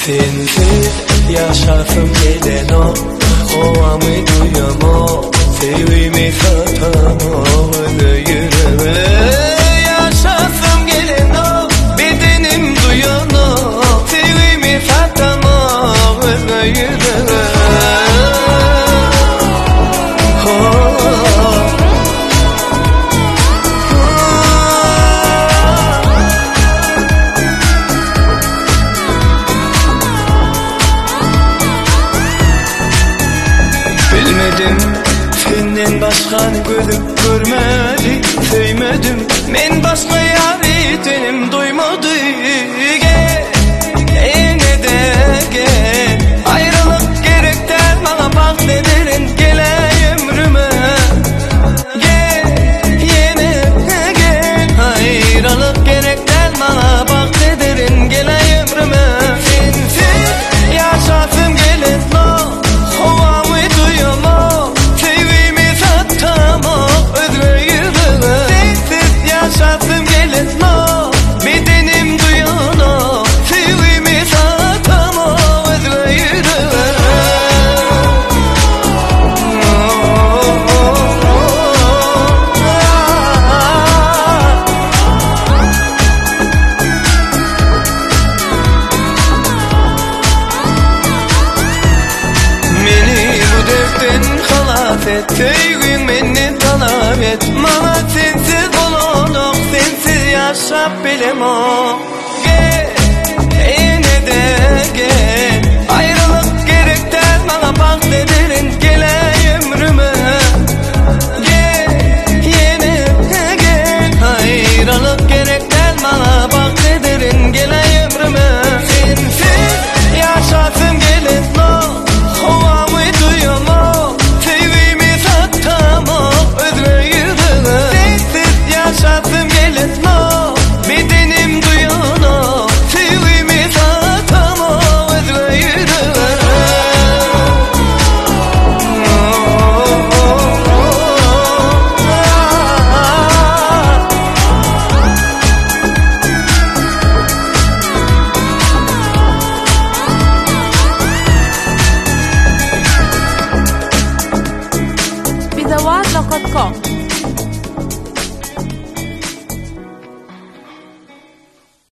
sensiz yaşasım gelen o amı duyamo, sevimi satamo yüreğime. Yaşasım gelen o, bedenim duyan o, sevimi satamo yüreğime. Bilmedim, senden başkanı gözüm görmedi, sevmedim, men başka yari tenim duymadı. Gel, yine de gel, ayrılık gerekten bana bak ne derin, gele ömrüme. Gel, yine gel, ayrılık gerekten bana bak ne derin, gele ömrüme. Sensiz yaşasım gelir no, ovamı duyamam, sevimi satamam özgürlüğüme. Sensiz yaşasım gelir no, bedenim duyanam, sevimi satamam özgürlüğüme. Meni bu dertten halas et, sevgin beni talep et. Bana sensiz olanok, sensiz yaşap bilemem. Gel, yine de gel.